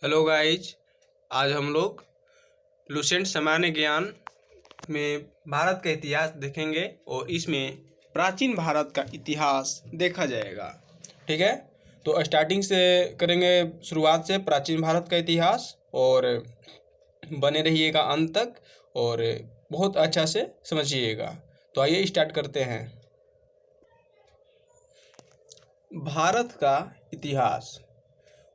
Hello guys, आज हम लोग लुसेंट सामान्य ज्ञान में भारत का इतिहास देखेंगे और इसमें प्राचीन भारत का इतिहास देखा जाएगा। ठीक है, तो स्टार्टिंग से करेंगे, शुरुआत से प्राचीन भारत का इतिहास, और बने रहिएगा अंत तक और बहुत अच्छा से समझिएगा। तो आइए स्टार्ट करते हैं। भारत का इतिहास।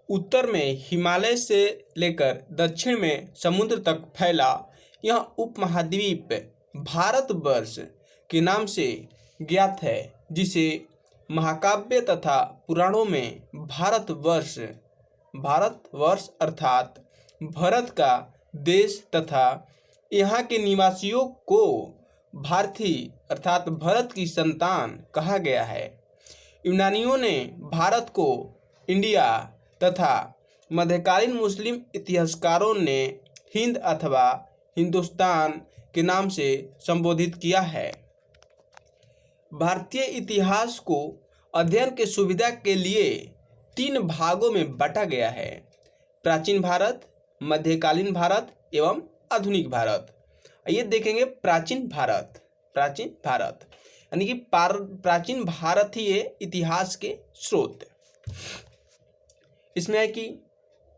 उत्तर में हिमालय से लेकर दक्षिण में समुद्र तक फैला यह उपमहाद्वीप भारतवर्ष के नाम से ज्ञात है, जिसे महाकाव्य तथा पुराणों में भारतवर्ष अर्थात भरत का देश तथा यहाँ के निवासियों को भारती अर्थात भरत की संतान कहा गया है। यूनानियों ने भारत को इंडिया तथा मध्यकालीन मुस्लिम इतिहासकारों ने हिंद अथवा हिंदुस्तान के नाम से संबोधित किया है। भारतीय इतिहास को अध्ययन के सुविधा के लिए 3 भागों में बांटा गया है: प्राचीन भारत, मध्यकालीन भारत एवं आधुनिक भारत। ये देखेंगे प्राचीन भारत यानी कि प्राचीन भारतीय इतिहास के स्रोत। इसमें है कि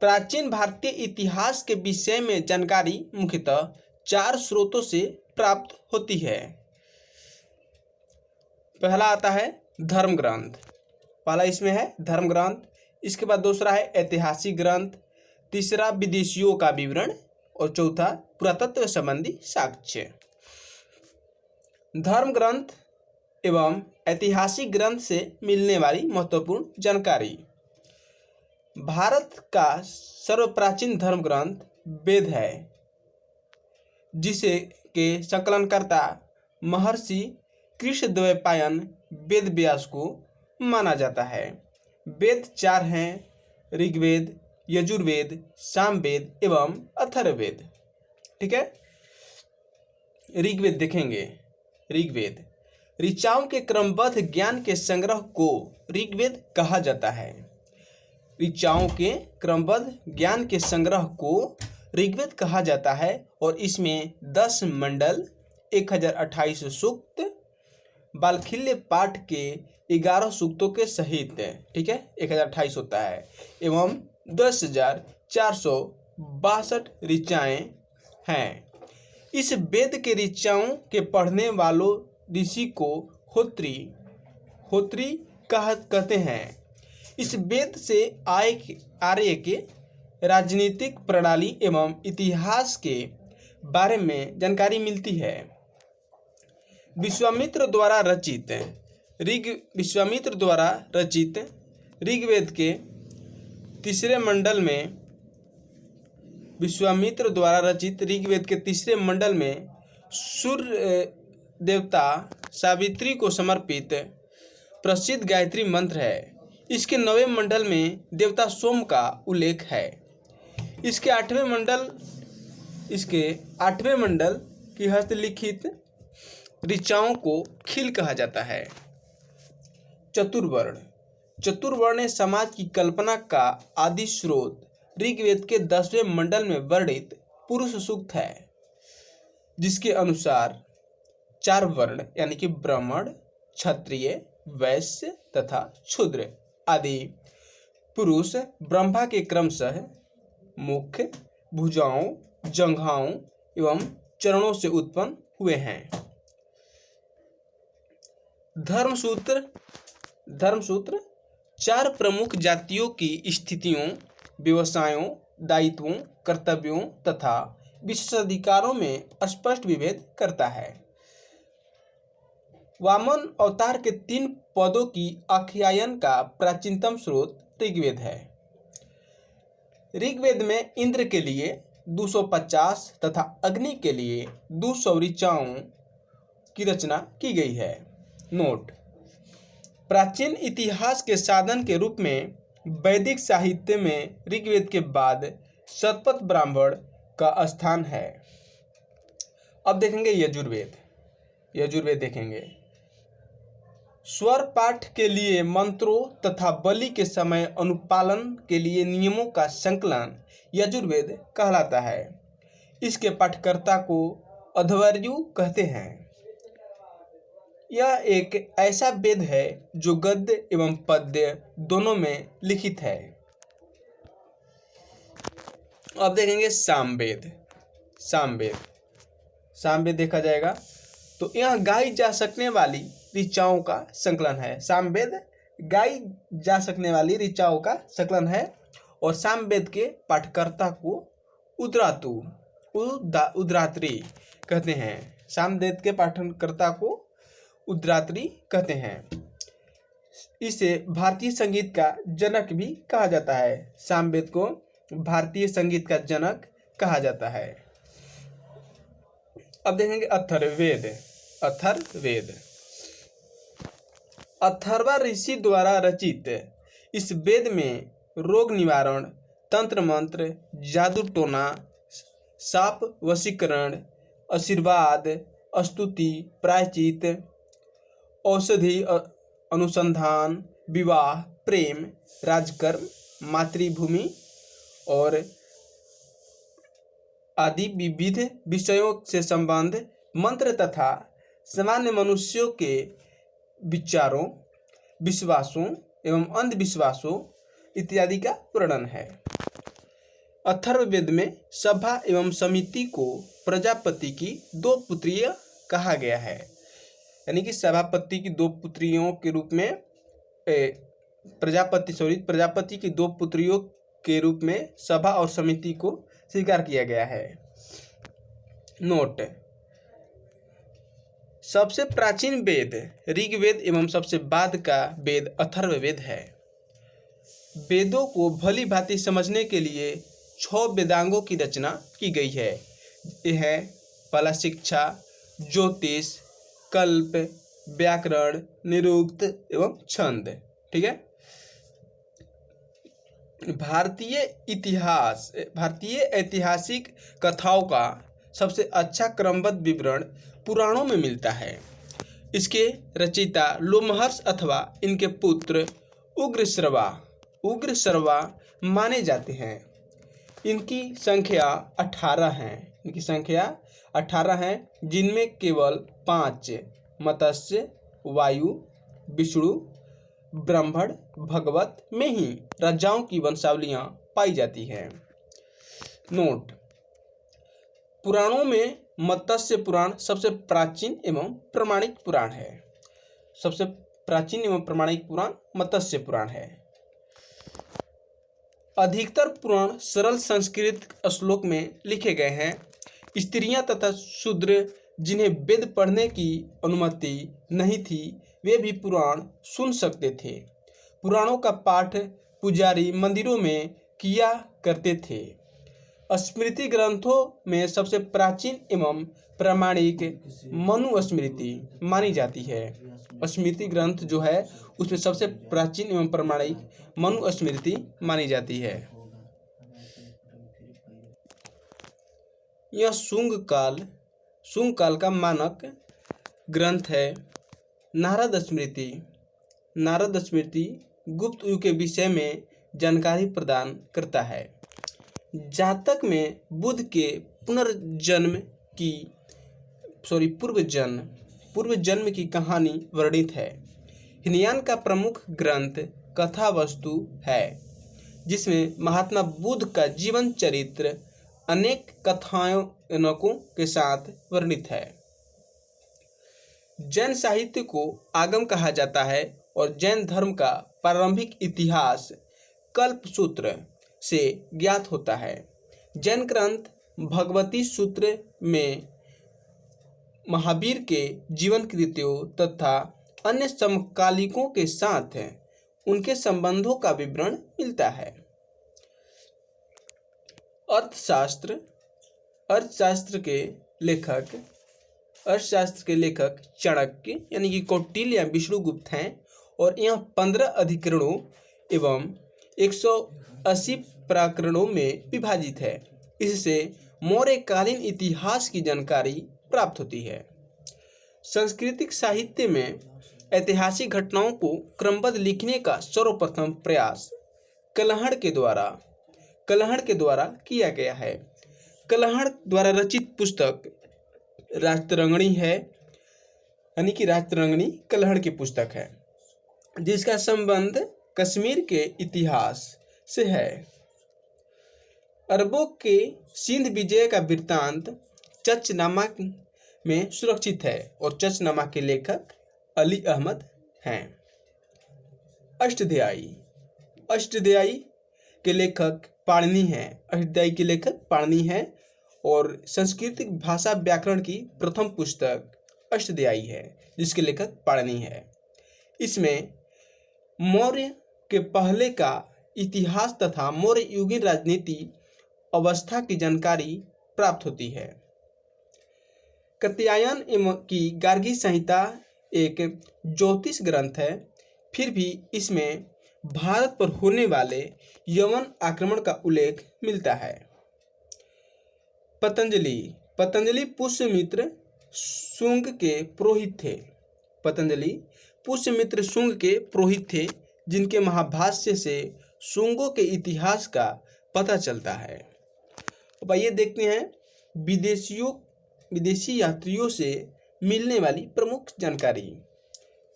प्राचीन भारतीय इतिहास के विषय में जानकारी मुख्यतः 4 स्रोतों से प्राप्त होती है। पहला आता है धर्म ग्रंथ। पहला इसमें है धर्म ग्रंथ, इसके बाद दूसरा है ऐतिहासिक ग्रंथ, तीसरा विदेशियों का विवरण और चौथा पुरातत्व संबंधी साक्ष्य। धर्म ग्रंथ एवं ऐतिहासिक ग्रंथ से मिलने वाली महत्वपूर्ण जानकारी। भारत का सर्वप्राचीन धर्म ग्रंथ वेद है, जिसे के संकलनकर्ता महर्षि कृष्णद्वैपायन वेद व्यास को माना जाता है। वेद 4 हैं: ऋग्वेद, यजुर्वेद, सामवेद एवं अथर्ववेद। ठीक है, ऋग्वेद देखेंगे। ऋग्वेद ऋचाओं के क्रमबद्ध ज्ञान के संग्रह को ऋग्वेद कहा जाता है। ऋचाओं के क्रमबद्ध ज्ञान के संग्रह को ऋग्वेद कहा जाता है और इसमें 10 मंडल, 1028 सूक्त, बालखिल्य पाठ के 11 सूक्तों के सहित, ठीक है, 1028 होता है, एवं 10,462 ऋचाएँ हैं। इस वेद के ऋचाओं के पढ़ने वालों ऋषि को होत्री कहते हैं। इस वेद से आर्य के राजनीतिक प्रणाली एवं इतिहास के बारे में जानकारी मिलती है। विश्वामित्र द्वारा रचित ऋग्वेद के तीसरे मंडल में सूर्य देवता सावित्री को समर्पित प्रसिद्ध गायत्री मंत्र है। इसके 9वें मंडल में देवता सोम का उल्लेख है। इसके 8वें मंडल की हस्तलिखित ऋचाओं को खिल कहा जाता है। चतुर्वर्ण समाज की कल्पना का आदि स्रोत ऋग्वेद के 10वें मंडल में वर्णित पुरुष सूक्त है, जिसके अनुसार 4 वर्ण यानी कि ब्राह्मण, क्षत्रिय, वैश्य तथा शूद्र आदि पुरुष ब्रह्मा के क्रमशः मुख, भुजाओं, जंघाओं एवं चरणों से उत्पन्न हुए हैं। धर्मसूत्र 4 प्रमुख जातियों की स्थितियों, व्यवसायों, दायित्वों, कर्तव्यों तथा विशेषाधिकारों में स्पष्ट विभेद करता है। वामन अवतार के 3 पदों की आख्यान का प्राचीनतम स्रोत ऋग्वेद है। ऋग्वेद में इंद्र के लिए 250 तथा अग्नि के लिए 200 ऋचाओं की रचना की गई है। नोट: प्राचीन इतिहास के साधन के रूप में वैदिक साहित्य में ऋग्वेद के बाद शतपथ ब्राह्मण का स्थान है। अब देखेंगे यजुर्वेद देखेंगे। स्वर पाठ के लिए मंत्रों तथा बलि के समय अनुपालन के लिए नियमों का संकलन यजुर्वेद कहलाता है। इसके पाठकर्ता को अध्वर्यु कहते हैं। यह एक ऐसा वेद है जो गद्य एवं पद्य दोनों में लिखित है। अब देखेंगे सामवेद। सामवेद देखा जाएगा तो यह गाई जा सकने वाली ऋचाओं का संकलन है। सामवेद गाई जा सकने वाली ऋचाओं का संकलन है और सामवेद के पाठकर्ता को उद्रात्री कहते हैं। सामवेद के पाठकर्ता को उद्रात्री कहते हैं। इसे भारतीय संगीत का जनक भी कहा जाता है। सामवेद को भारतीय संगीत का जनक कहा जाता है। अब देखेंगे अथर्ववेद। अथर्वा ऋषि द्वारा रचित इस वेद में रोग निवारण, तंत्र मंत्र, जादू टोना, शाप वशीकरण, आशीर्वाद, स्तुति, प्रायश्चित, औषधि अनुसंधान, विवाह, प्रेम, राजकर्म, मातृभूमि और आदि विविध विषयों से संबंध मंत्र तथा सामान्य मनुष्यों के विचारों, विश्वासों एवं अंधविश्वासों इत्यादि का वर्णन है। अथर्ववेद में सभा एवं समिति को प्रजापति की दो पुत्रियां कहा गया है। यानी कि सभापति की दो पुत्रियों के रूप में प्रजापति की दो पुत्रियों के रूप में सभा और समिति को स्वीकार किया गया है। नोट: सबसे प्राचीन वेद ऋग्वेद एवं सबसे बाद का वेद अथर्ववेद है। वेदों को भली भांति समझने के लिए 6 वेदांगों की रचना की गई है। यह है पहला शिक्षा, ज्योतिष, कल्प, व्याकरण, निरुक्त एवं छंद। ठीक है। भारतीय ऐतिहासिक कथाओं का सबसे अच्छा क्रमबद्ध विवरण पुराणों में मिलता है। इसके रचयिता लोमहर्ष अथवा इनके पुत्र उग्रश्रवा माने जाते हैं। इनकी संख्या 18 हैं, जिनमें केवल 5 मत्स्य, वायु, विष्णु, ब्रह्मण, भगवत में ही राजाओं की वंशावलियां पाई जाती हैं। नोट: पुराणों में मत्स्य पुराण सबसे प्राचीन एवं प्रमाणिक पुराण है। सबसे प्राचीन एवं प्रमाणिक पुराण मत्स्य पुराण है। अधिकतर पुराण सरल संस्कृत श्लोक में लिखे गए हैं। स्त्रियां तथा शूद्र जिन्हें वेद पढ़ने की अनुमति नहीं थी, वे भी पुराण सुन सकते थे। पुराणों का पाठ पुजारी मंदिरों में किया करते थे। स्मृति ग्रंथों में सबसे प्राचीन एवं प्रामाणिक मनुस्मृति मानी जाती है। स्मृति ग्रंथ जो है उसमें सबसे प्राचीन एवं प्रामाणिक मनुस्मृति मानी जाती है। यह शुंग काल का मानक ग्रंथ है। नारद स्मृति गुप्त युग के विषय में जानकारी प्रदान करता है। जातक में बुद्ध के पूर्व जन्म की कहानी वर्णित है। हिनयान का प्रमुख ग्रंथ कथा वस्तु है, जिसमें महात्मा बुद्ध का जीवन चरित्र अनेक कथानकों के साथ वर्णित है। जैन साहित्य को आगम कहा जाता है और जैन धर्म का प्रारंभिक इतिहास कल्पसूत्र से ज्ञात होता है। जैन ग्रंथ भगवती सूत्र में महावीर के जीवन कृत्यों तथा अन्य समकालिकों के साथ उनके संबंधों का विवरण मिलता है। अर्थशास्त्र के लेखक चाणक्य यानी कि कौटिल्य या विष्णुगुप्त हैं और यह 15 अधिकरणों एवं 180 प्रकरणों में विभाजित है। इससे मौर्यकालीन इतिहास की जानकारी प्राप्त होती है। सांस्कृतिक साहित्य में ऐतिहासिक घटनाओं को क्रमबद्ध लिखने का सर्वप्रथम प्रयास कलहड़ के द्वारा किया गया है। कलहड़ द्वारा रचित पुस्तक राजतरंगिणी है, यानी कि राजतरंगिणी कलहड़ की पुस्तक है, जिसका संबंध कश्मीर के इतिहास से है। अरबों के सिंध विजय का वृत्तांत चचनामा में सुरक्षित है और चचनामा के लेखक अली अहमद हैं। अष्टध्यायी के लेखक पाणिनि हैं और संस्कृत भाषा व्याकरण की प्रथम पुस्तक अष्टध्यायी है, जिसके लेखक पाणिनि है। इसमें मौर्य के पहले का इतिहास तथा मौर्य युगीन राजनीति अवस्था की जानकारी प्राप्त होती है। कात्यायन की गार्गी संहिता एक ज्योतिष ग्रंथ है, फिर भी इसमें भारत पर होने वाले यवन आक्रमण का उल्लेख मिलता है। पतंजलि पुष्यमित्र शुंग के पुरोहित थे, जिनके महाभाष्य से शुंगों के इतिहास का पता चलता है। अब आइए देखते हैं विदेशी यात्रियों से मिलने वाली प्रमुख जानकारी।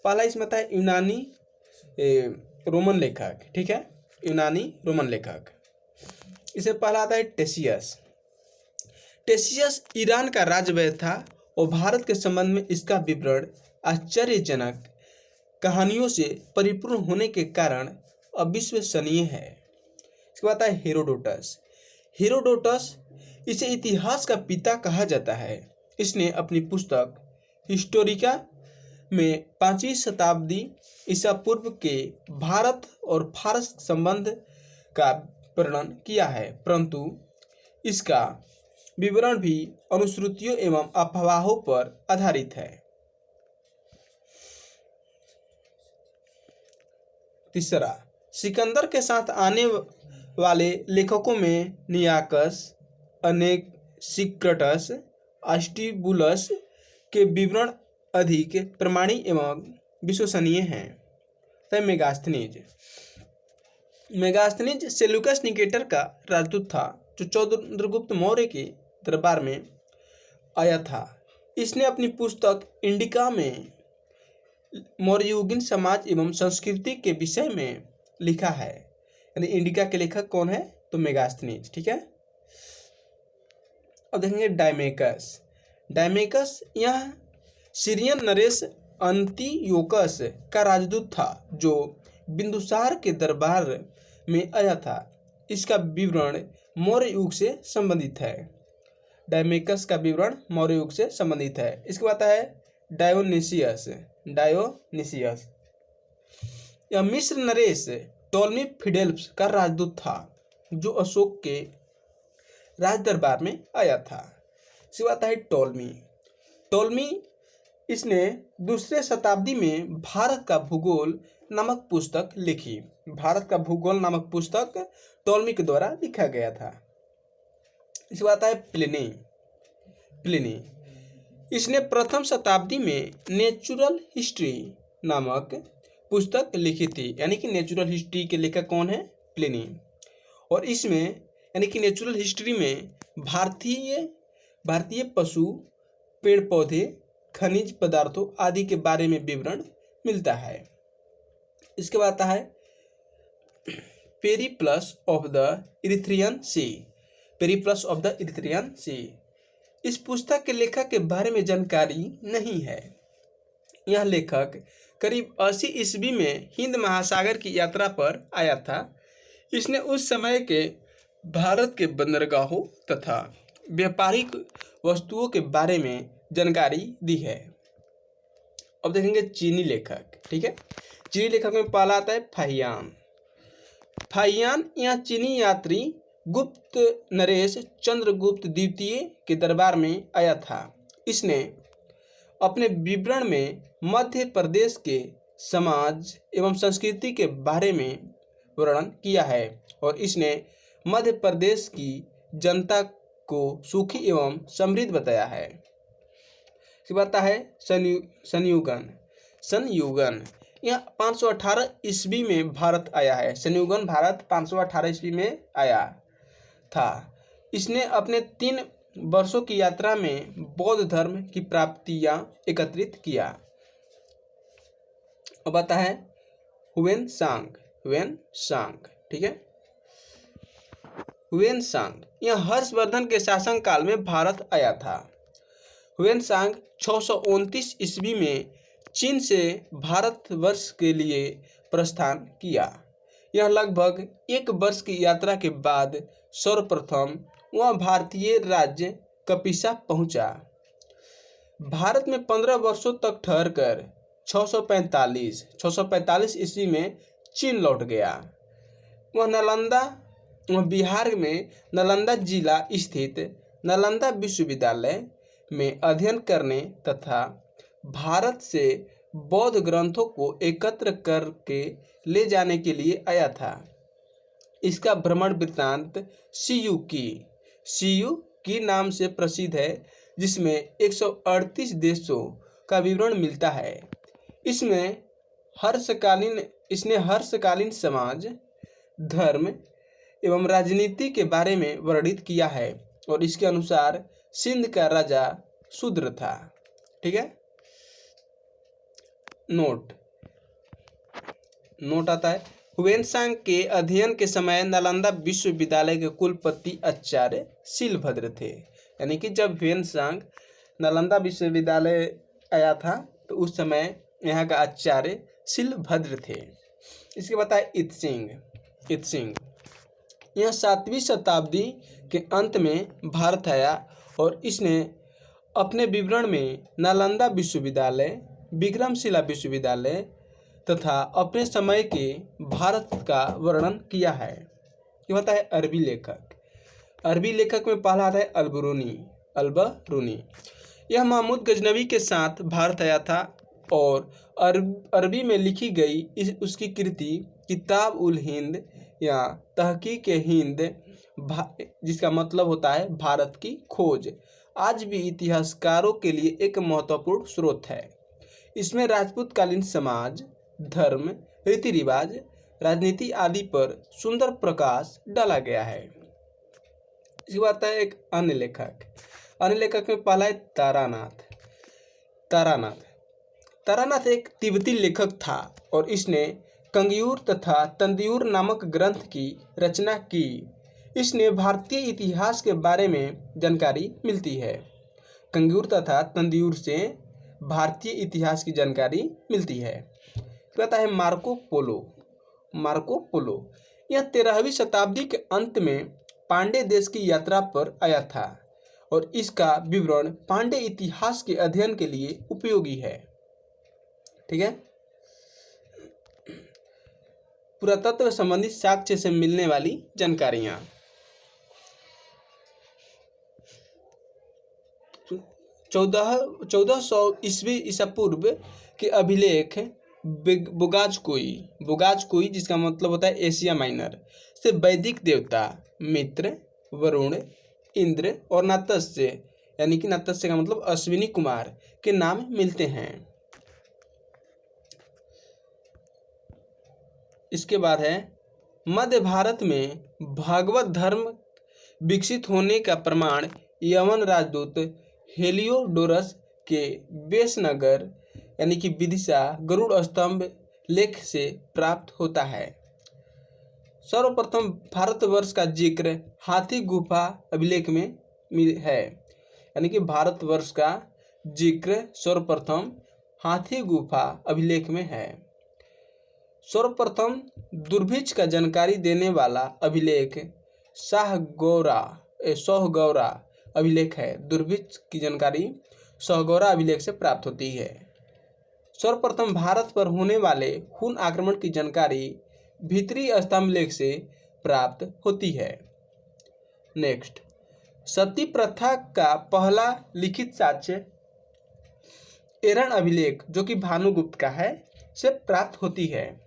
पहला इसमें था यूनानी रोमन लेखक, ठीक है, यूनानी रोमन लेखक। इसे पहला आता है टेसियस ईरान का राजवैद्य था और भारत के संबंध में इसका विवरण आश्चर्यजनक कहानियों से परिपूर्ण होने के कारण अविश्वसनीय है। इसके बाद आता है हेरोडोटस, इसे इतिहास का पिता कहा जाता है। इसने अपनी पुस्तक हिस्टोरिका में 5वीं शताब्दी ईसा पूर्व के भारत और फारस संबंध का वर्णन किया है, परंतु इसका विवरण भी अनुश्रुतियों एवं अफवाहों पर आधारित है। तीसरा, सिकंदर के साथ आने वाले लेखकों में नियाकस, अनेक्सिक्रटस, आस्टिबुलस के विवरण अधिक प्रमाणी एवं विश्वसनीय हैं। मेगास्थनीज सेल्यूकस निकेटर का राजदूत था, जो चंद्रगुप्त मौर्य के दरबार में आया था। इसने अपनी पुस्तक इंडिका में मौर्ययुगीन समाज एवं संस्कृति के विषय में लिखा है। यानी इंडिका के लेखक कौन है? तो मेगास्थनीज, ठीक है। अब देखेंगे डायमेकस यह सीरियन नरेश अंतियोकस का राजदूत था, जो बिंदुसार के दरबार में आया था। इसका विवरण मौर्य युग से संबंधित है। डायमेकस का विवरण मौर्य युग से संबंधित है। इसके बाद है डायोनिसियस। यह मिस्र नरेश टॉलमी फिडेल्स का राजदूत था, जो अशोक के राज दरबार में आया था। इसके बाद है टॉलमी इसने दूसरे शताब्दी में भारत का भूगोल नामक पुस्तक लिखी। भारत का भूगोल नामक पुस्तक टॉलमी के द्वारा लिखा गया था। इसके बाद है प्लिनी इसने प्रथम शताब्दी में नेचुरल हिस्ट्री नामक पुस्तक लिखी थी। यानी कि नेचुरल हिस्ट्री के लेखक कौन है? प्लिनी। और इसमें यानी कि नेचुरल हिस्ट्री में भारतीय पशु, पेड़ पौधे, खनिज पदार्थों आदि के बारे में विवरण मिलता है। इसके बाद आता है पेरिप्लस ऑफ द इरिथ्रियन सी। इस पुस्तक के लेखक के बारे में जानकारी नहीं है। यह लेखक करीब 80 ईस्वी में हिंद महासागर की यात्रा पर आया था। इसने उस समय के भारत के बंदरगाहों तथा व्यापारिक वस्तुओं के बारे में जानकारी दी है। अब देखेंगे चीनी लेखक, ठीक है। चीनी लेखक में पहला आता है फाहियान यह चीनी यात्री गुप्त नरेश चंद्रगुप्त द्वितीय के दरबार में आया था। इसने अपने विवरण में मध्य प्रदेश के समाज एवं संस्कृति के बारे में वर्णन किया है और इसने मध्य प्रदेश की जनता को सुखी एवं समृद्ध बताया है। इसके बाद है संयुगन। संयुगन, यह 518 ईस्वी में भारत आया है। संयुगन भारत 518 ईस्वी में आया था। इसने अपने 3 वर्षों की यात्रा में बौद्ध धर्म की प्राप्तियां एकत्रित किया। अब आता है हुएनसांग, ठीक है। हुएनसांग यह हर्षवर्धन के शासनकाल में भारत आया था। हुएनसांग 629 ईस्वी में चीन से भारतवर्ष के लिए प्रस्थान किया। यह लगभग 1 वर्ष की यात्रा के बाद सर्वप्रथम वह भारतीय राज्य कपिसा पहुंचा। भारत में 15 वर्षों तक ठहरकर 645 ईस्वी में चीन लौट गया। वह बिहार में नालंदा जिला स्थित नालंदा विश्वविद्यालय में अध्ययन करने तथा भारत से बौद्ध ग्रंथों को एकत्र करके ले जाने के लिए आया था। इसका भ्रमण वृत्तांत सीयू की नाम से प्रसिद्ध है, जिसमें 138 देशों का विवरण मिलता है। इसने हर्षकालीन समाज, धर्म एवं राजनीति के बारे में वर्णित किया है और इसके अनुसार सिंध का राजा शूद्र था। ठीक है। नोट आता है, हुएनसांग के अध्ययन के समय नालंदा विश्वविद्यालय के कुलपति आचार्य शीलभद्र थे। यानी कि जब हुएनसांग नालंदा विश्वविद्यालय आया था तो उस समय यहाँ का आचार्य शीलभद्र थे। इसके बाद है इत्सिंग। यह 7वीं शताब्दी के अंत में भारत आया और इसने अपने विवरण में नालंदा विश्वविद्यालय, विक्रमशिला विश्वविद्यालय तथा अपने समय के भारत का वर्णन किया है। ये होता है अरबी लेखक में पहला आता है अल्बरूनी। यह महमूद गजनवी के साथ भारत आया था और अरबी में लिखी गई उसकी कृति किताब उल हिंद या तहकीक हिंद, जिसका मतलब होता है भारत की खोज, आज भी इतिहासकारों के लिए एक महत्वपूर्ण स्रोत है। इसमें राजपूतकालीन समाज, धर्म, रीति रिवाज, राजनीति आदि पर सुंदर प्रकाश डाला गया है। इसके बाद है एक अन्य लेखक में पहला है तारानाथ एक तिब्बती लेखक था और इसने कंगियूर तथा तंदियूर नामक ग्रंथ की रचना की। इसने भारतीय इतिहास के बारे में जानकारी मिलती है। कंगियूर तथा तंदियूर से भारतीय इतिहास की जानकारी मिलती है। कहता है मार्को पोलो यह 13वीं शताब्दी के अंत में पांडे देश की यात्रा पर आया था और इसका विवरण पांडे इतिहास के अध्ययन के लिए उपयोगी है। ठीक है। पुरातत्व संबंधी साक्ष्य से मिलने वाली जानकारियां। 1400 ईसा पूर्व के अभिलेख बुगाजकोई जिसका मतलब होता है एशिया माइनर से वैदिक देवता मित्र, वरुण, इंद्र और नातस्य, यानी कि नातस्य का मतलब अश्विनी कुमार के नाम मिलते हैं। इसके बाद है मध्य भारत में भागवत धर्म विकसित होने का प्रमाण यवन राजदूत हेलियोडोरस के बेसनगर यानी कि विदिशा गरुड़ स्तंभ लेख से प्राप्त होता है। सर्वप्रथम भारतवर्ष का जिक्र हाथी गुफा अभिलेख में है। यानी कि भारतवर्ष का जिक्र सर्वप्रथम हाथी गुफा अभिलेख में है। सर्वप्रथम दुर्भिक्ष का जानकारी देने वाला अभिलेख सोहगौरा अभिलेख है। दुर्भिक्ष की जानकारी सोहगौरा अभिलेख से प्राप्त होती है। सर्वप्रथम भारत पर होने वाले हुन आक्रमण की जानकारी भीतरी स्तंभ लेख से प्राप्त होती है। नेक्स्ट, सती प्रथा का पहला लिखित साक्ष्य एरन अभिलेख जो कि भानुगुप्त का है से प्राप्त होती है।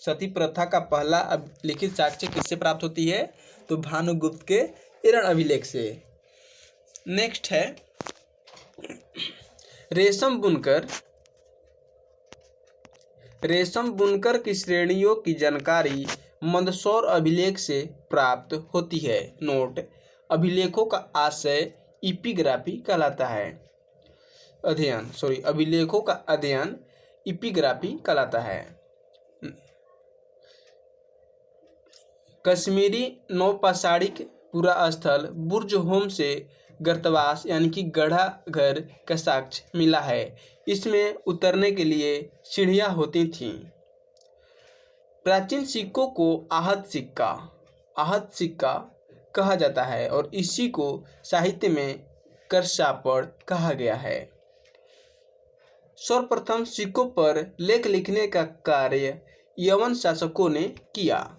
सती प्रथा का पहला लिखित साक्ष्य किससे प्राप्त होती है? तो भानुगुप्त के एरन अभिलेख से। नेक्स्ट है रेशम बुनकर रेशम बुनकर की श्रेणियों की जानकारी मंदसौर अभिलेख से प्राप्त होती है। नोट: अभिलेखों का आशय इपिग्राफी कहलाता है। अभिलेखों का अध्ययन इपिग्राफी कहलाता है। कश्मीरी नौपाषाणिक पुरा स्थल बुर्ज होम से गर्तवास यानी कि गढ़ा घर का साक्ष्य मिला है। इसमें उतरने के लिए सीढ़ियां होती थीं। प्राचीन सिक्कों को आहत सिक्का कहा जाता है और इसी को साहित्य में करशापड़ कहा गया है। सर्वप्रथम सिक्कों पर लेख लिखने का कार्य यवन शासकों ने किया।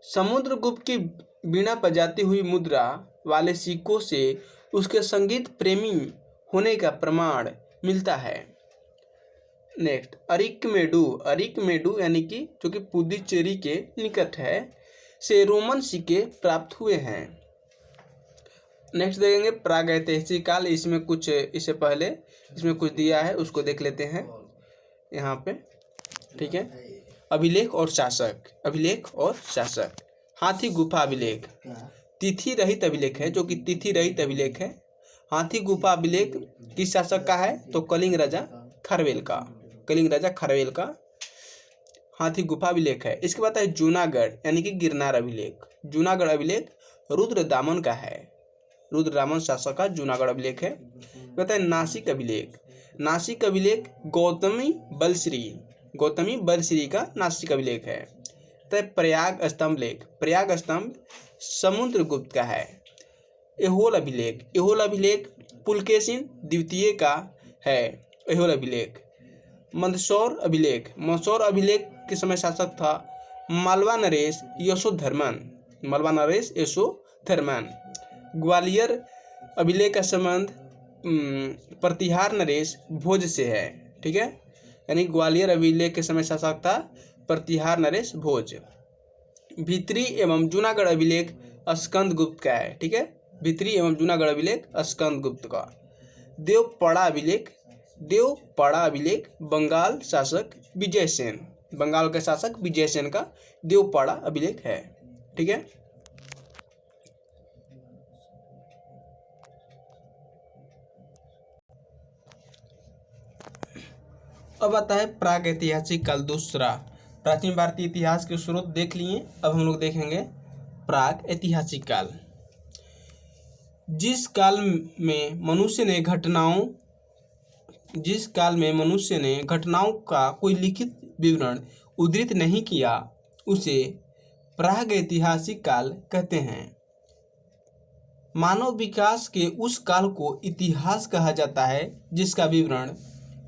समुद्रगुप्त की वीणा बजाती हुई मुद्रा वाले सिक्कों से उसके संगीत प्रेमी होने का प्रमाण मिलता है। नेक्स्ट, अरिकमेडु यानी कि जो कि पुडुचेरी के निकट है से रोमन सिक्के प्राप्त हुए हैं। नेक्स्ट देखेंगे प्रागैतिहासिक काल। इसमें कुछ इससे पहले इसमें कुछ दिया है, उसको देख लेते हैं यहाँ पे। ठीक है, अभिलेख और शासक। हाथी गुफा अभिलेख तिथि रहित अभिलेख है, जो कि तिथि रहित अभिलेख है। हाथी गुफा अभिलेख किस शासक का है? तो कलिंग राजा खरवेल का हाथी गुफा अभिलेख है। इसके बाद है जूनागढ़ यानी कि गिरनार अभिलेख। जूनागढ़ अभिलेख रुद्रदामन का है। रुद्रदामन शासक का जूनागढ़ अभिलेख है। कहता है नासिक अभिलेख गौतमी बलश्री का नासिक अभिलेख है। तो प्रयाग स्तंभ समुद्रगुप्त का है। एहोल अभिलेख पुलकेशिन द्वितीय का है। एहोल अभिलेख। मंदसौर अभिलेख के समय शासक था मालवा नरेश यशोधर्मन। ग्वालियर अभिलेख का संबंध प्रतिहार नरेश भोज से है। ठीक है, यानी ग्वालियर अभिलेख के समय शासक था प्रतिहार नरेश भोज। भित्री एवं जूनागढ़ अभिलेख स्कंदगुप्त का है। ठीक है, भित्री एवं जूनागढ़ अभिलेख स्कंदगुप्त का। देवपाड़ा अभिलेख बंगाल के शासक विजयसेन का देवपाड़ा अभिलेख है। ठीक है, अब आता है प्रागैतिहासिक काल दूसरा। प्राचीन भारतीय इतिहास के स्रोत देख लिए, अब हम लोग देखेंगे प्राग ऐतिहासिक काल। जिस काल में मनुष्य ने घटनाओं का कोई लिखित विवरण उद्धृत नहीं किया, उसे प्रागैतिहासिक काल कहते हैं। मानव विकास के उस काल को इतिहास कहा जाता है जिसका विवरण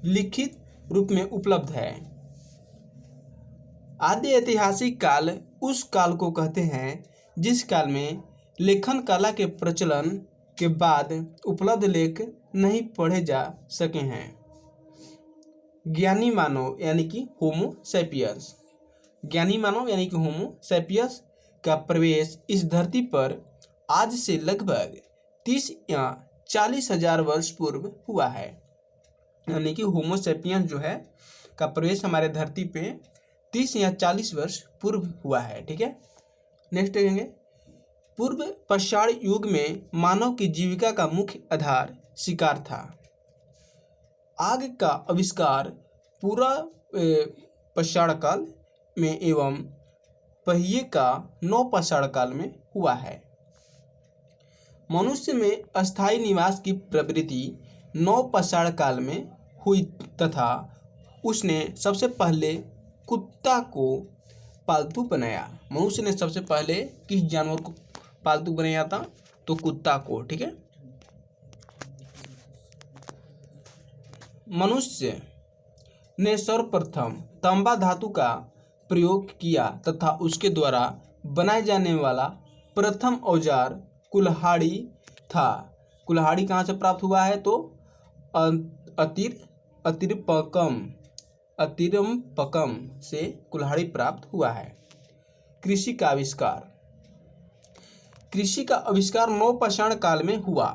लिखित रूप में उपलब्ध है। आदि ऐतिहासिक काल उस काल को कहते हैं जिस काल में लेखन कला के प्रचलन के बाद उपलब्ध लेख नहीं पढ़े जा सके हैं। ज्ञानी मानव यानी कि होमो सैपियंस का प्रवेश इस धरती पर आज से लगभग 30 या 40 हजार वर्ष पूर्व हुआ है। यानी कि होमो सैपियंस जो है का प्रवेश हमारे धरती पे 30 या 40 वर्ष पूर्व हुआ है। ठीक है, नेक्स्ट देखेंगे पूर्व पाषाण युग में मानव की जीविका का मुख्य आधार शिकार था। आग का आविष्कार पूरा पाषाण काल में एवं पहिए का नवपाषाण काल में हुआ है। मनुष्य में अस्थायी निवास की प्रवृत्ति नवपाषाण काल में हुई तथा उसने सबसे पहले कुत्ता को पालतू बनाया। मनुष्य ने सबसे पहले किस जानवर को पालतू बनाया था? तो कुत्ता को। ठीक है, मनुष्य ने सर्वप्रथम तांबा धातु का प्रयोग किया तथा उसके द्वारा बनाए जाने वाला प्रथम औजार कुल्हाड़ी था। कुल्हाड़ी कहाँ से प्राप्त हुआ है? तो अतिरम्पकम से कुल्हाड़ी प्राप्त हुआ है। कृषि का आविष्कार नवपाषाण काल में हुआ।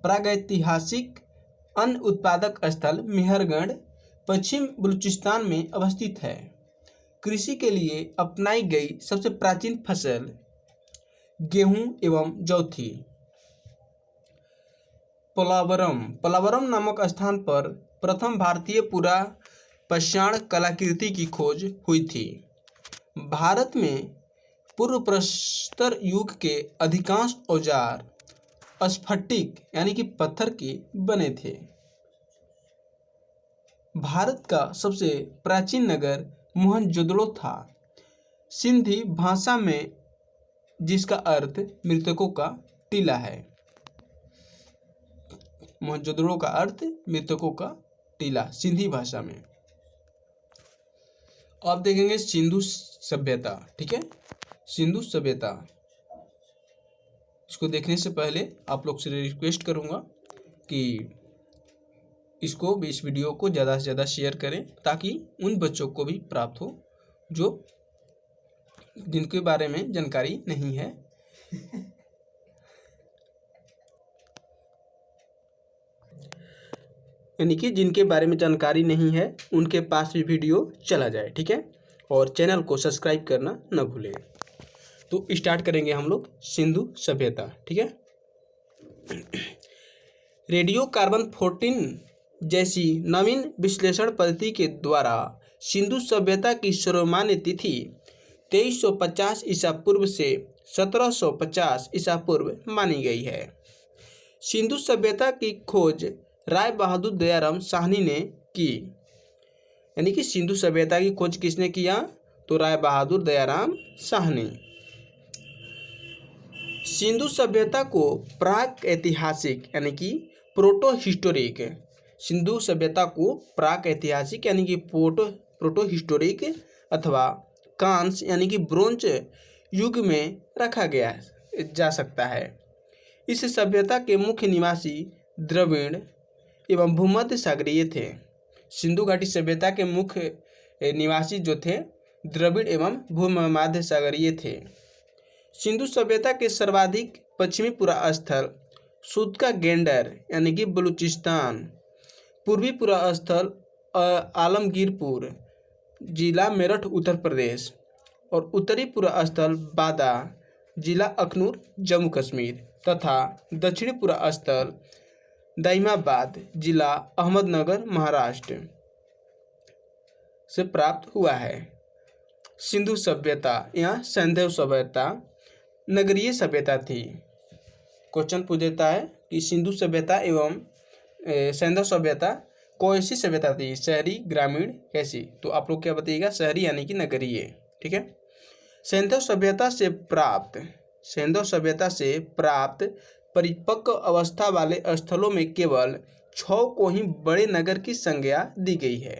प्रागैतिहासिक अन्न उत्पादक स्थल मेहरगढ़ पश्चिम बलूचिस्तान में अवस्थित है। कृषि के लिए अपनाई गई सबसे प्राचीन फसल गेहूं एवं जौ थी। पोलावरम नामक स्थान पर प्रथम भारतीय पुरापाषाण कलाकृति की खोज हुई थी। भारत में पूर्व प्रस्तर युग के अधिकांश औजार स्फटिक यानी कि पत्थर के बने थे। भारत का सबसे प्राचीन नगर मोहनजोदड़ो था, सिंधी भाषा में, जिसका अर्थ मृतकों का टीला है। मोहनजोदड़ो का अर्थ मृतकों का टीला सिंधी भाषा में। अब देखेंगे सिंधु सभ्यता। ठीक है, सिंधु सभ्यता, इसको देखने से पहले आप लोग से रिक्वेस्ट करूंगा कि इस वीडियो को ज़्यादा से ज़्यादा शेयर करें ताकि उन बच्चों को भी प्राप्त हो जो जिनके बारे में जानकारी नहीं है। यानी कि जिनके बारे में जानकारी नहीं है उनके पास भी वीडियो चला जाए। ठीक है, और चैनल को सब्सक्राइब करना न भूलें। तो स्टार्ट करेंगे हम लोग सिंधु सभ्यता। ठीक है, रेडियो कार्बन 14 जैसी नवीन विश्लेषण पद्धति के द्वारा सिंधु सभ्यता की सर्वमान्य तिथि 2350 ईसा पूर्व से 1750 ईसा पूर्व मानी गई है। सिंधु सभ्यता की खोज राय बहादुर दयाराम साहनी ने की। यानी कि सिंधु सभ्यता की खोज किसने किया? तो राय बहादुर दयाराम साहनी। सिंधु सभ्यता को प्राक ऐतिहासिक यानी कि प्रोटो हिस्टोरिक, सिंधु सभ्यता को प्राक ऐतिहासिक यानी कि प्रोटो हिस्टोरिक अथवा कांस्य यानी कि ब्रोंज युग में रखा गया जा सकता है। इस सभ्यता के मुख्य निवासी द्रविड़ एवं भूमध्य सागरीय थे। सिंधु घाटी सभ्यता के मुख्य निवासी जो थे द्रविड़ एवं भूमध्य सागरीय थे। सिंधु सभ्यता के सर्वाधिक पश्चिमी पुरा स्थल सूदका गेंडर यानी कि बलूचिस्तान, पूर्वी पुरा स्थल आलमगीरपुर जिला मेरठ उत्तर प्रदेश और उत्तरी पुरा स्थल बादा जिला अखनूर जम्मू कश्मीर तथा दक्षिणी पुरा स्थल दाइमाबाद जिला अहमदनगर महाराष्ट्र से प्राप्त हुआ है। सिंधु सभ्यता या सैंधव सभ्यता नगरीय सभ्यता थी। क्वेश्चन पूछ देता है कि सिंधु सभ्यता एवं सैंधव सभ्यता कैसी सभ्यता थी, शहरी ग्रामीण कैसी? तो आप लोग क्या बताइएगा? शहरी यानी कि नगरीय। ठीक है, सैंधव सभ्यता से प्राप्त परिपक्व अवस्था वाले स्थलों में केवल 6 को ही बड़े नगर की संज्ञा दी गई है।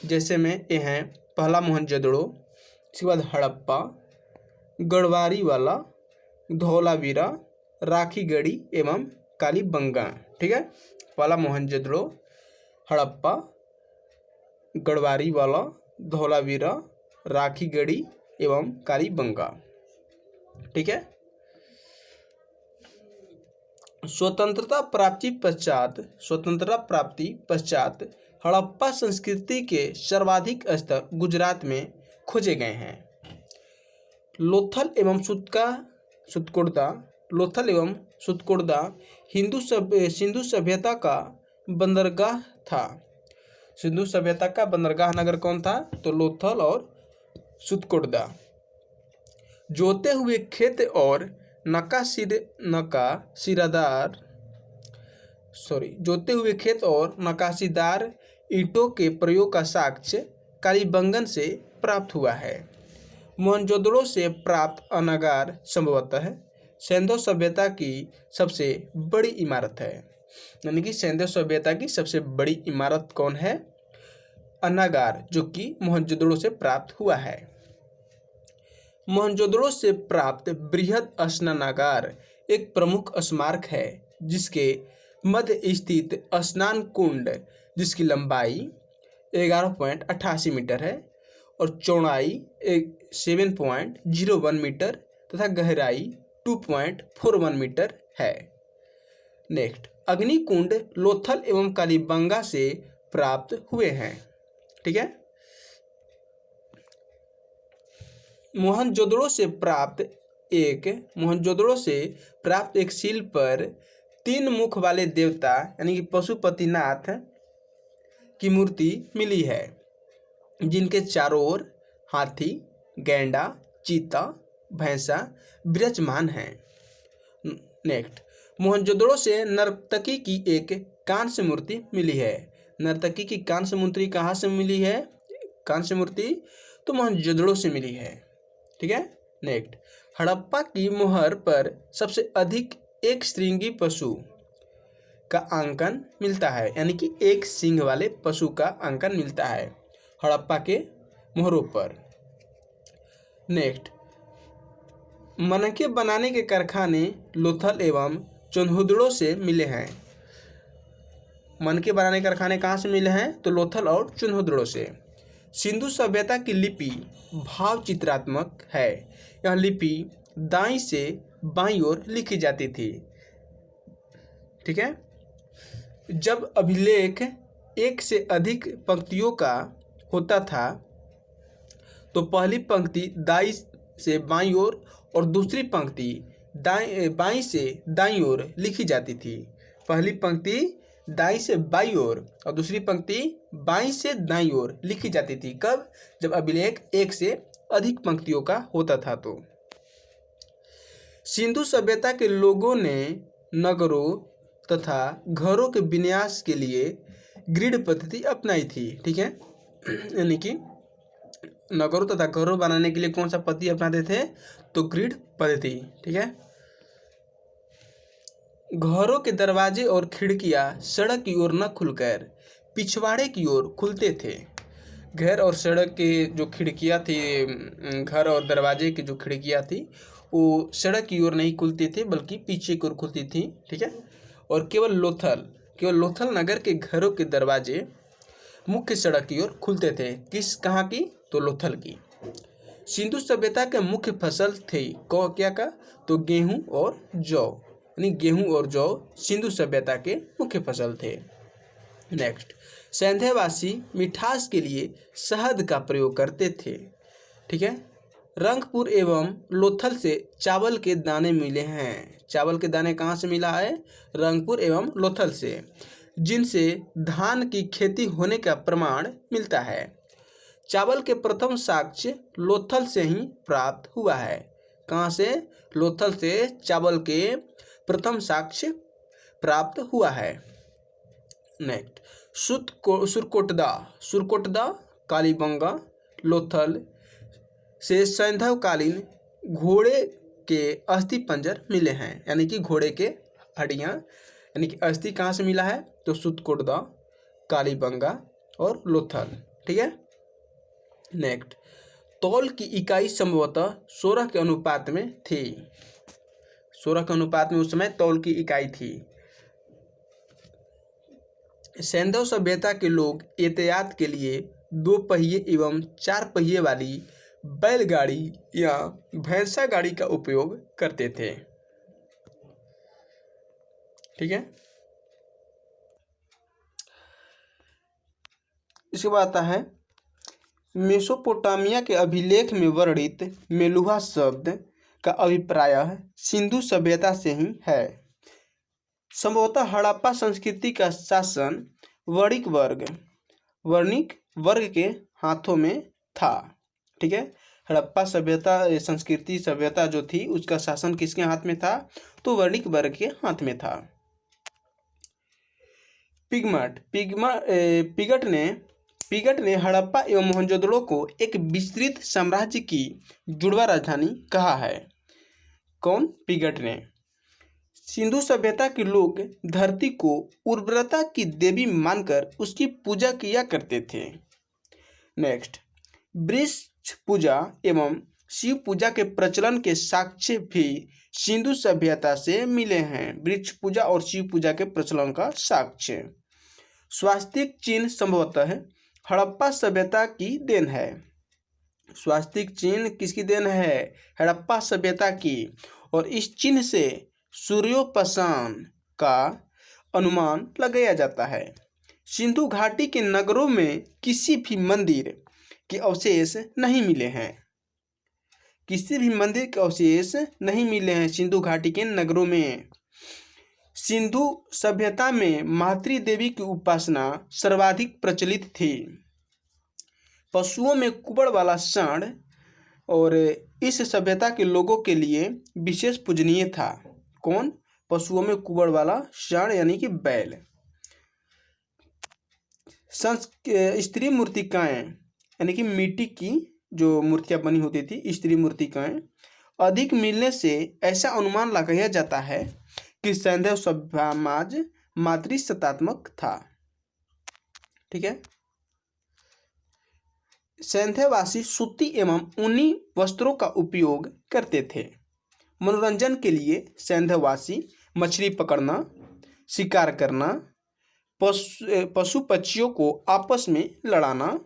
जैसे में ये हैं पहला मोहनजोदड़ो, इसके बाद हड़प्पा, गढ़वारीवाला, धौलावीरा, राखीगढ़ी एवं कालीबंगा। ठीक है, पहला मोहनजोदड़ो, हड़प्पा, गढ़वारीवाला, धौलावीरा, राखीगढ़ी एवं कालीबंगा। ठीक है, स्वतंत्रता प्राप्ति पश्चात हड़प्पा संस्कृति के सर्वाधिक स्तर गुजरात में खोजे गए हैं। लोथल एवं सुतकोड़दा सिंधु सभ्यता का बंदरगाह था। सिंधु सभ्यता का बंदरगाह नगर कौन था? तो लोथल और सुतकोड़दा। जोते हुए खेत और नकाशीदार ईंटों के प्रयोग का साक्ष्य कालीबंगन से प्राप्त हुआ है। मोहनजोदड़ो से प्राप्त अनागार संभवतः सैंधव सभ्यता की सबसे बड़ी इमारत है। यानी कि सैंधव सभ्यता की सबसे बड़ी इमारत कौन है? अनागार, जो कि मोहनजोदड़ो से प्राप्त हुआ है। मोहनजोदड़ो से प्राप्त बृहद स्नानागार एक प्रमुख स्मारक है, जिसके मध्य स्थित स्नान कुंड, जिसकी लंबाई 11.88 मीटर है और चौड़ाई 7.01 मीटर तथा गहराई 2.41 मीटर है। नेक्स्ट, अग्निकुंड लोथल एवं कालीबंगा से प्राप्त हुए हैं। ठीक है, मोहनजोदड़ो से प्राप्त एक शिल्प पर 3 मुख वाले देवता यानी कि पशुपतिनाथ की मूर्ति मिली है, जिनके चारों ओर हाथी, गैंडा, चीता, भैंसा विराजमान हैं। नेक्स्ट, मोहनजोदड़ो से नर्तकी की एक कांस्य मूर्ति मिली है। नर्तकी की कांस्य मूर्ति कहाँ से मिली है? कांस्य मूर्ति तो मोहनजोदड़ो से मिली है। ठीक है, नेक्स्ट, हड़प्पा की मोहर पर सबसे अधिक एक श्रृंगी पशु का अंकन मिलता है, यानी कि एक सींग वाले पशु का अंकन मिलता है हड़प्पा के मोहरों पर। नेक्स्ट, मनके बनाने के कारखाने लोथल एवं चुनहुदड़ो से मिले हैं। मनके बनाने के कारखाने कहाँ से मिले हैं? तो लोथल और चुनहुदड़ो से। सिंधु सभ्यता की लिपि भाव चित्रात्मक है। यह लिपि दाईं से बाईं ओर लिखी जाती थी। ठीक है, जब अभिलेख एक से अधिक पंक्तियों का होता था तो पहली पंक्ति दाईं से बाईं ओर और दूसरी पंक्ति बाईं से दाईं ओर लिखी जाती थी। पहली पंक्ति दाईं से बाईं ओर और दूसरी पंक्ति बाईं से दाईं ओर लिखी जाती थी। कब? जब अभिलेख एक से अधिक पंक्तियों का होता था। तो सिंधु सभ्यता के लोगों ने नगरों तथा घरों के विन्यास के लिए ग्रिड पद्धति अपनाई थी। ठीक है, यानी कि नगरों तथा घरों बनाने के लिए कौन सा पद्धति अपनाते थे? तो ग्रिड पद्धति। ठीक है, घरों के दरवाजे और खिड़कियां सड़क की ओर न खुलकर पिछवाड़े की ओर खुलते थे। घर और सड़क के जो खिड़कियां थी, घर और दरवाजे की जो खिड़कियां थी वो सड़क की ओर नहीं खुलती थी बल्कि पीछे की ओर खुलती थी। ठीक है, और केवल लोथल नगर के घरों के दरवाजे मुख्य सड़क की ओर खुलते थे। कहाँ की? तो लोथल की। सिंधु सभ्यता के मुख्य फसल थी क्या का? तो गेहूं और जौ, यानी गेहूं और जौ सिंधु सभ्यता के मुख्य फसल थे। नेक्स्ट, सैंधेवासी मिठास के लिए शहद का प्रयोग करते थे। ठीक है, रंगपुर एवं लोथल से चावल के दाने मिले हैं। चावल के दाने कहाँ से मिला है? रंगपुर एवं लोथल से, जिनसे धान की खेती होने का प्रमाण मिलता है। चावल के प्रथम साक्ष्य लोथल से ही प्राप्त हुआ है। कहाँ से? लोथल से चावल के प्रथम साक्ष्य प्राप्त हुआ है। नेक्स्ट, सुरकोटदा कालीबंगा लोथल से सैंधवकालीन घोड़े के अस्थि पंजर मिले हैं, यानी कि घोड़े के हड्डियाँ, यानी कि अस्थि कहाँ से मिला है? तो सुरकोटदा, कालीबंगा और लोथल। ठीक है, नेक्स्ट, तौल की इकाई संभवतः 16 के अनुपात में थी। 16 के अनुपात में उस समय तौल की इकाई थी। सैंधव सभ्यता के लोग यातायात के लिए 2 पहिए एवं 4 पहिए वाली बैलगाड़ी या भैंसा गाड़ी का उपयोग करते थे। ठीक है, इसके बाद आता है मेसोपोटामिया के अभिलेख में वर्णित मेलुहा शब्द का अभिप्राय सिंधु सभ्यता से ही है। संभवतः हड़प्पा संस्कृति का शासन वर्णिक वर्ग के हाथों में था। ठीक है, हड़प्पा सभ्यता जो थी उसका शासन किसके हाथ में था? तो वर्णिक वर्ग के हाथ में था। पिगट ने हड़प्पा एवं मोहनजोदड़ो को एक विस्तृत साम्राज्य की जुड़वा राजधानी कहा है। कौन? पिगट ने। सिंधु सभ्यता के लोग धरती को उर्वरता की देवी मानकर उसकी पूजा किया करते थे। नेक्स्ट, वृक्ष पूजा एवं शिव पूजा के प्रचलन के साक्ष्य भी सिंधु सभ्यता से मिले हैं। वृक्ष पूजा और शिव पूजा के प्रचलन का साक्ष्य। स्वास्तिक चिन्ह संभवतः हड़प्पा सभ्यता की देन है। स्वास्तिक चिन्ह किसकी देन है? हड़प्पा सभ्यता की। और इस चिन्ह से सूर्योपासना का अनुमान लगाया जाता है। सिंधु घाटी के नगरों में किसी भी मंदिर के अवशेष नहीं मिले हैं। किसी भी मंदिर के अवशेष नहीं मिले हैं सिंधु घाटी के नगरों में। सिंधु सभ्यता में मातृ देवी की उपासना सर्वाधिक प्रचलित थी। पशुओं में कुबड़ वाला सांड और इस सभ्यता के लोगों के लिए विशेष पूजनीय था। कौन? पशुओं में कुबड़ वाला सांड यानी कि बैल। स्त्री मूर्तिकाएं यानी कि मिट्टी की जो मूर्तियां बनी होती थी, स्त्री मूर्तिकाएं अधिक मिलने से ऐसा अनुमान लगाया जाता है कि सैंधव समाज मातृसत्तात्मक था। ठीक है। सैंधववासी सूती एवं ऊनी वस्त्रों का उपयोग करते थे। मनोरंजन के लिए सैंधववासी मछली पकड़ना, शिकार करना, पशु पक्षियों को आपस में लड़ाना,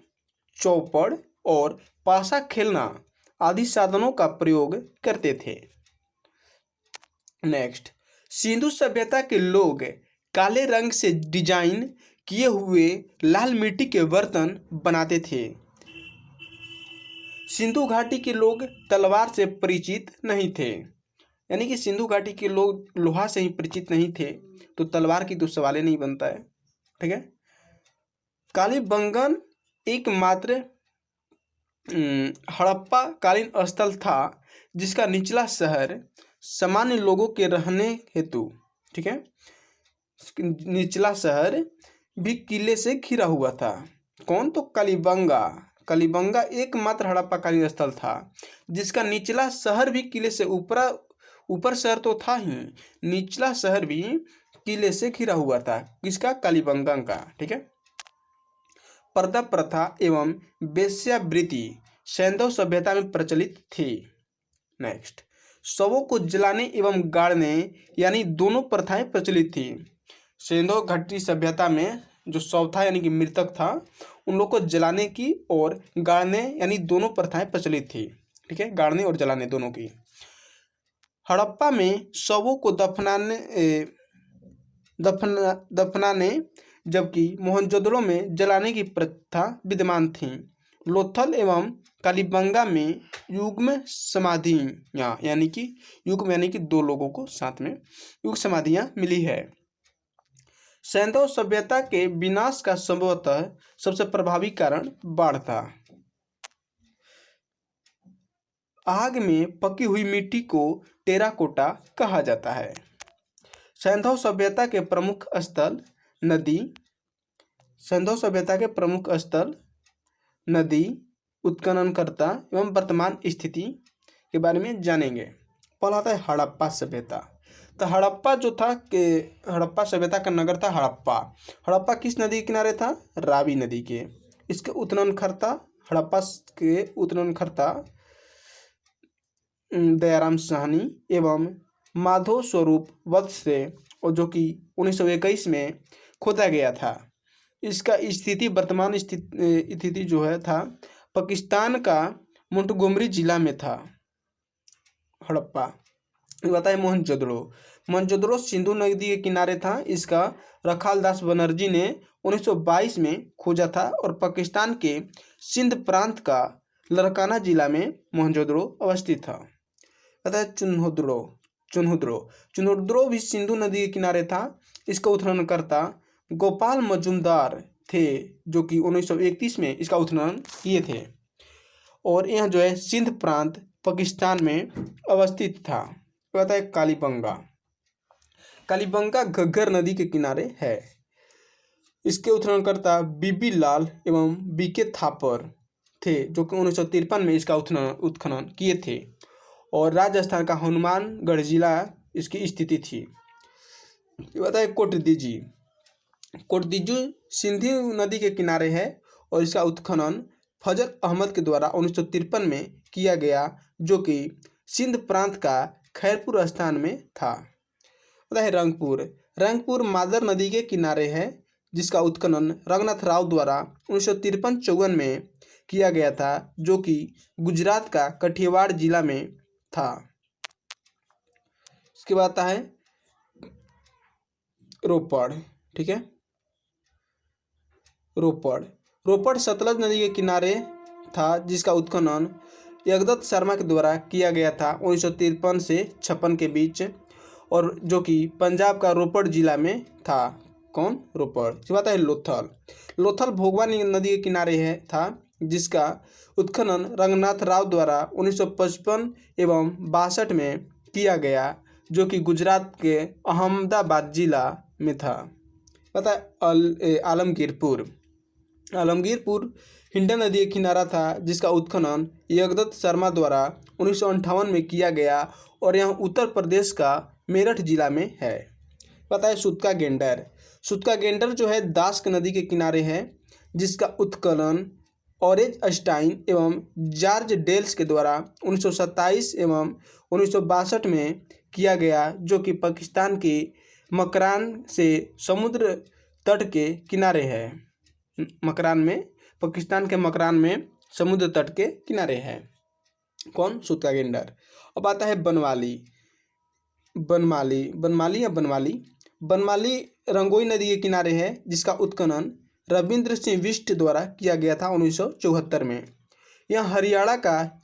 चौपड़ और पासा खेलना आदि साधनों का प्रयोग करते थे। नेक्स्ट, सिंधु सभ्यता के लोग काले रंग से डिजाइन किए हुए लाल मिट्टी के बर्तन बनाते थे। सिंधु घाटी के लोग तलवार से परिचित नहीं थे, यानी कि सिंधु घाटी के लोग लोहा से ही परिचित नहीं थे, तो तलवार की तो सवाल ही नहीं बनता है। ठीक है। कालीबंगन एकमात्र हड़प्पा कालीन स्थल था जिसका निचला शहर सामान्य लोगों के रहने हेतु, ठीक है, निचला शहर भी किले से घिरा हुआ था। कौन? तो कालीबंगा। कालीबंगा एकमात्र हड़प्पा कालीन स्थल था जिसका निचला शहर भी किले से ऊपर शहर तो था ही, निचला शहर भी किले से घिरा हुआ था। किसका? कालीबंगा का। ठीक है। पर्दा प्रथा एवं वेश्यावृत्ति सैंधव सभ्यता में प्रचलित थी। नेक्स्ट, शवों को जलाने एवं गाड़ने यानी दोनों प्रथाएं प्रचलित थी। सैंधव घाटी सभ्यता में जो शव था यानी कि मृतक था, उन लोग को जलाने की और गाड़ने यानी दोनों प्रथाएं प्रचलित थी। ठीक है, गाड़ने और जलाने दोनों की। हड़प्पा में शवों को दफनाने जबकि मोहनजोदड़ो में जलाने की प्रथा विद्यमान थी। लोथल एवं कालीबंगा में युग्म समाधियाँ यानी कि युग्म यानी कि दो लोगों को साथ में युग्म समाधियाँ मिली है। सैंधव सभ्यता के विनाश का संभवतः सबसे प्रभावी कारण बाढ़ था। आग में पकी हुई मिट्टी को टेराकोटा कहा जाता है। सैंधव सभ्यता के प्रमुख स्थल नदी, सैंधव सभ्यता के प्रमुख स्थल नदी, उत्खननकर्ता एवं वर्तमान स्थिति के बारे में जानेंगे। पहला आता है हड़प्पा सभ्यता। तो हड़प्पा जो था कि हड़प्पा सभ्यता का नगर था हड़प्पा। हड़प्पा किस नदी के किनारे था? रावी नदी के। इसके उत्खननकर्ता, हड़प्पा के उत्खननकर्ता दयाराम साहनी एवं माधव स्वरूप वत्स से, और जो कि 1921 में खोदा गया था। इसका स्थिति वर्तमान स्थिति जो है था पाकिस्तान का मोंटगोमरी जिला में था हड़प्पा। बताए मोहनजोदड़ो। मोहनजोदड़ो सिंधु नदी के किनारे था। इसका रखाल दास बनर्जी ने 1922 में खोजा था और पाकिस्तान के सिंध प्रांत का लड़काना जिला में मोहनजोदड़ो अवस्थित था। बताए चुनहुद्रो भी सिंधु नदी के किनारे था। इसका उत्खननकर्ता गोपाल मजुमदार थे, जो कि 1931 में इसका उत्खनन किए थे। और यह जो है सिंध प्रांत पाकिस्तान में अवस्थित था। बताए कालीबंगा घग्गर नदी के किनारे है। इसके उत्खननकर्ता बीबी लाल एवं बीके थापर थे, जो कि 1953 में इसका उत्खनन किए थे। और राजस्थान का हनुमानगढ़ जिला इसकी स्थिति थी। बताए कोटदीजू सिंधु नदी के किनारे है और इसका उत्खनन फजल अहमद के द्वारा 1953 में किया गया, जो कि सिंध प्रांत का खैरपुर स्थान में था। बताए रंगपुर मादर नदी के किनारे है, जिसका उत्खनन रंगनाथ राव द्वारा 1953-54 में किया गया था, जो कि गुजरात का कठियावाड़ जिला में था। इसके बाद आता है रोपड़। ठीक है, रोपड़। रोपड़ सतलज नदी के किनारे था, जिसका उत्खनन जगदत्त शर्मा के द्वारा किया गया था 1953 से 56 के बीच, और जो कि पंजाब का रोपड़ जिला में था। कौन? रोपड़। इसके बाद है लोथल। लोथल भोगवा नदी के किनारे है था, जिसका उत्खनन रंगनाथ राव द्वारा 1955 एवं 62 में किया गया, जो कि गुजरात के अहमदाबाद जिला में था। पता है आलमगीरपुर। आलमगीरपुर हिंडन नदी के किनारा था, जिसका उत्खनन जगदत्त शर्मा द्वारा 1958 में किया गया, और यह उत्तर प्रदेश का मेरठ जिला में है। पता है सुतका गेंडर। सुतका गेंडर जो है दास्क नदी के किनारे है, जिसका उत्खनन ऑरेंज स्टाइन एवं जॉर्ज डेल्स के द्वारा 1927 एवं 1962 में किया गया, जो कि पाकिस्तान के मकरान से समुद्र तट के किनारे है। मकरान में, पाकिस्तान के मकरान में समुद्र तट के किनारे है। कौन? सुतका गेंडर। अब आता है बनवाली। बनमाली रंगोई नदी के किनारे है, जिसका उत्खनन रविंद्र सिंह बिष्ट द्वारा किया गया था 1974 में। यह हरियाणा का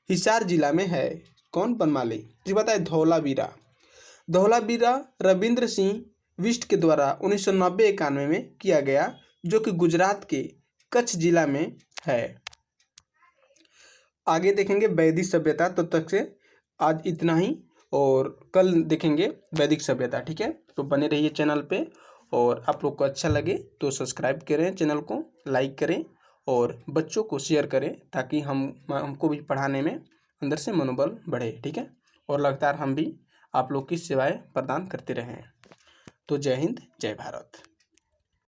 हिसार जिला में है। कौन? बनमाली। जी पता है धौलावीरा। धौलावीरा रविंद्र सिंह बिष्ट के द्वारा 1990-91 में किया गया, जो कि गुजरात के कच्छ जिला में है। आगे देखेंगे वैदिक सभ्यता। तो तक से आज इतना ही, और कल देखेंगे वैदिक सभ्यता। ठीक है, तो बने रहिए चैनल पे, और आप लोग को अच्छा लगे तो सब्सक्राइब करें, चैनल को लाइक करें, और बच्चों को शेयर करें, ताकि हमको भी पढ़ाने में अंदर से मनोबल बढ़े। ठीक है, और लगातार हम भी आप लोग की सेवाएं प्रदान करते रहें। तो जय हिंद, जय भारत।